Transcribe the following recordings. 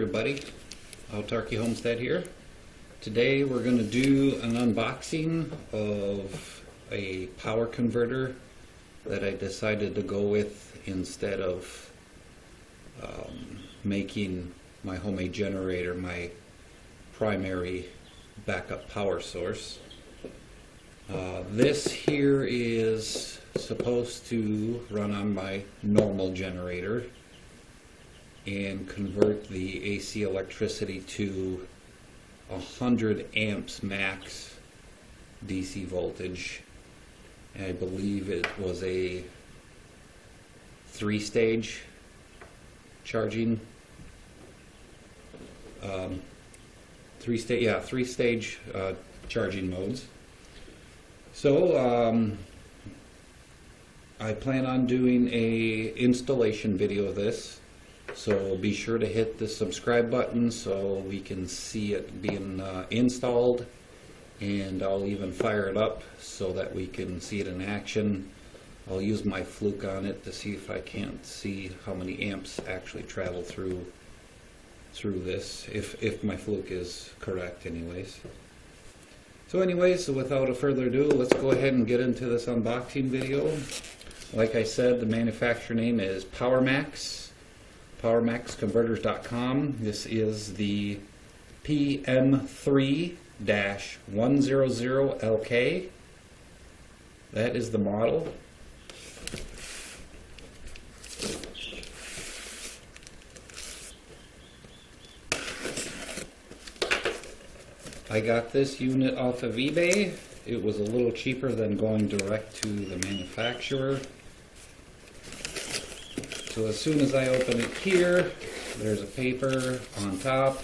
everybody, Autarky Homestead here. Today we're going to do an unboxing of a power converter that I decided to go with instead of making my homemade generator my primary backup power source. This here is supposed to run on my normal generator and convert the AC electricity to 100 amps max DC voltage. And I believe it was a three-stage charging, three-stage charging modes. So I plan on doing a installation video of this. So be sure to hit the subscribe button so we can see it being installed, and I'll even fire it up so that we can see it in action. I'll use my fluke on it to see if I can't see how many amps actually travel through this, if my fluke is correct anyways. So without further ado, let's go ahead and get into this unboxing video. Like I said, the manufacturer name is PowerMax. PowerMaxConverters.com. This is the PM3-100LK. That is the model. I got this unit off of eBay. It was a little cheaper than going direct to the manufacturer. So as soon as I open it here, there's a paper on top.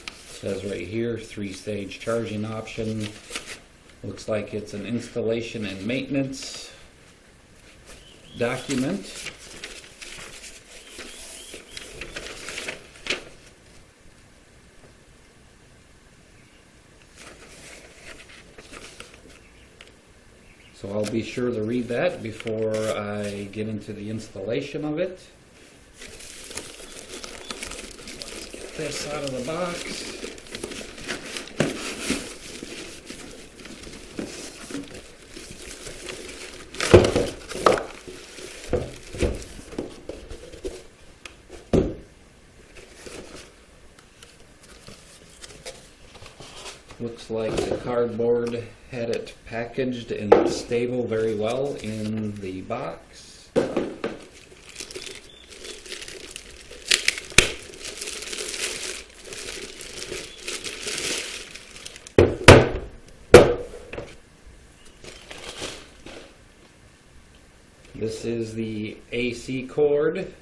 It says right here, three-stage charging option. Looks like it's an installation and maintenance document. So I'll be sure to read that before I get into the installation of it. Let's get this out of the box. Looks like the cardboard had it packaged and stable very well in the box. This is the AC cord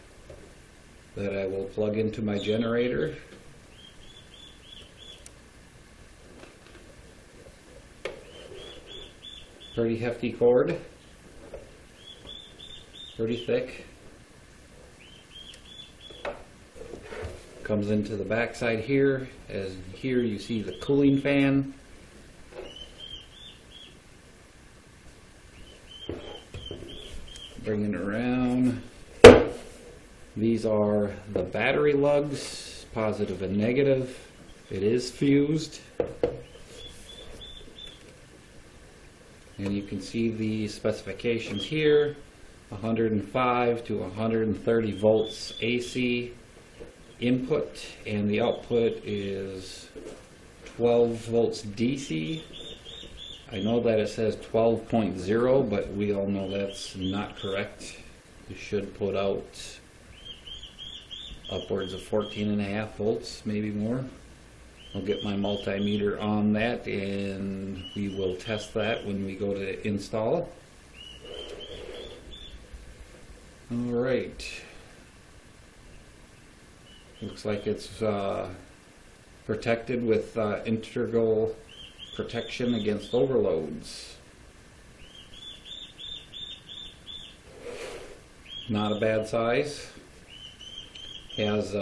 that I will plug into my generator. Pretty hefty cord, pretty thick. Comes into the back side here. As here you see the cooling fan. Bringing it around. These are the battery lugs, positive and negative. It is fused. And you can see the specifications here, 105 to 130 volts AC input, and the output is 12 volts DC. I know that it says 12.0, but we all know that's not correct. You should put out upwards of 14.5 volts, maybe more. I'll get my multimeter on that and we will test that when we go to install. Alright. Looks like it's protected with integral protection against overloads. Not a bad size. Has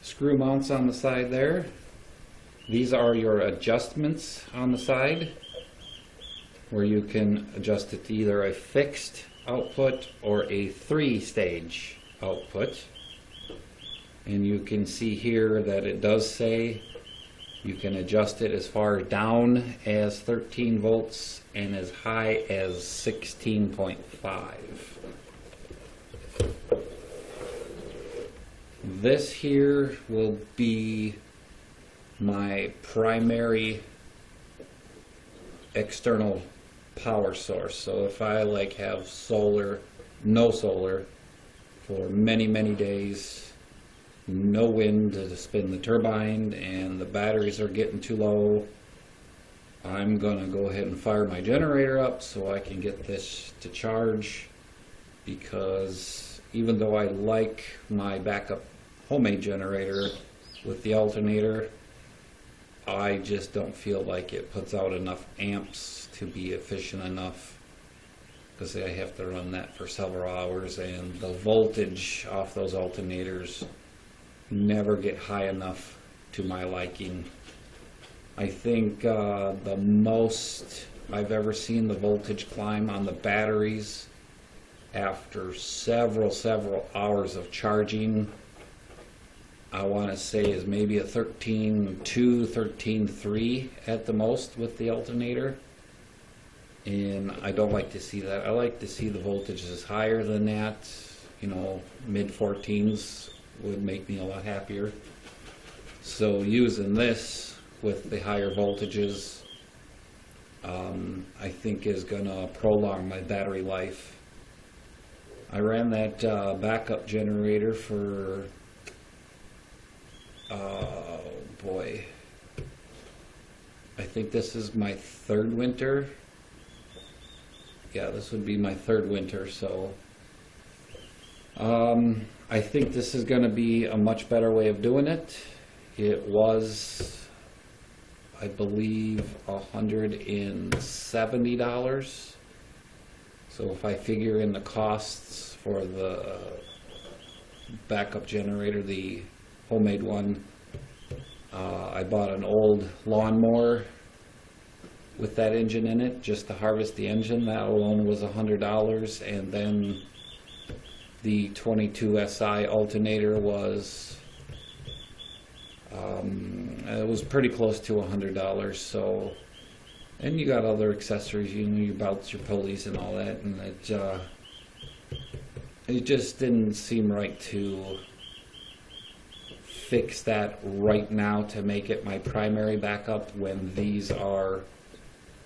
screw mounts on the side there. These are your adjustments on the side. where you can adjust it to either a fixed output or a 3-stage output. And you can see here that it does say you can adjust it as far down as 13 volts and as high as 16.5. This here will be my primary external power source. So if I like have solar, no solar for many days, no wind to spin the turbine, and the batteries are getting too low, I'm gonna go ahead and fire my generator up so I can get this to charge, because even though I like my backup homemade generator with the alternator, I just don't feel like it puts out enough amps to be efficient enough, because I have to run that for several hours, and the voltage off those alternators never get high enough to my liking. I think the most I've ever seen the voltage climb on the batteries after several hours of charging, I want to say, is maybe a 13.2, 13.3 at the most with the alternator. And I don't like to see that. I like to see the voltages higher than that. You know, mid-14s would make me a lot happier. So using this with the higher voltages, I think is gonna prolong my battery life. I ran that backup generator for, oh boy, I think this is my 3rd winter. Yeah, this would be my 3rd winter, so I think this is going to be a much better way of doing it. It was, I believe, $170. So if I figure in the costs for the backup generator, the homemade one, I bought an old lawnmower with that engine in it just to harvest the engine. That alone was $100, and then the 22 SI alternator was it was pretty close to $100. So, and you got other accessories, you know, your belts, your pulleys, and all that, and it just didn't seem right to fix that right now to make it my primary backup when these are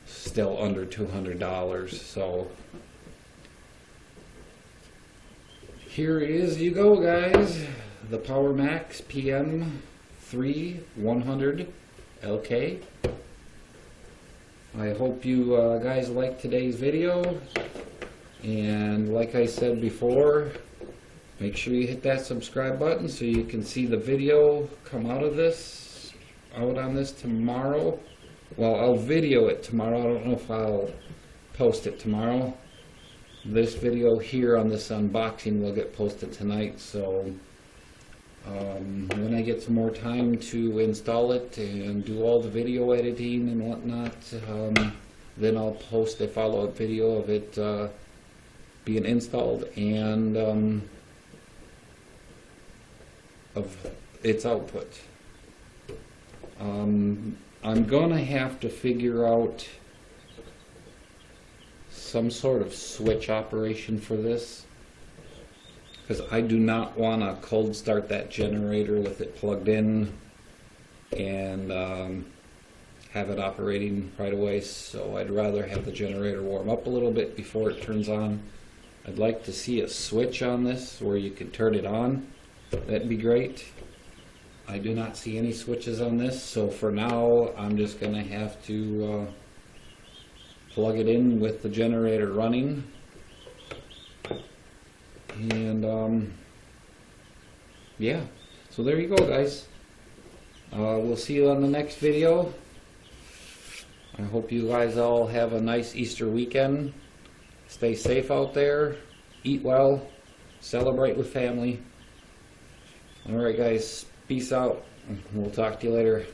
still under $200. So here is, you go guys, the PowerMax PM3-100LK. I hope you guys liked today's video, and like I said before, make sure you hit that subscribe button so you can see the video come out on this tomorrow. Well, I'll video it tomorrow. I don't know if I'll post it tomorrow. This video here on this unboxing will get posted tonight, so when I get some more time to install it and do all the video editing and whatnot, then I'll post a follow-up video of it being installed and of its output. I'm gonna have to figure out some sort of switch operation for this, because I do not want to cold start that generator with it plugged in and have it operating right away. So I'd rather have the generator warm up a little bit before it turns on. I'd like to see a switch on this where you can turn it on. That'd be great. I do not see any switches on this, so for now I'm just going to have to plug it in with the generator running, and yeah, so there you go guys. We'll see you on the next video. I hope you guys all have a nice Easter weekend. Stay safe out there, eat well, celebrate with family. Alright guys, peace out. We'll talk to you later.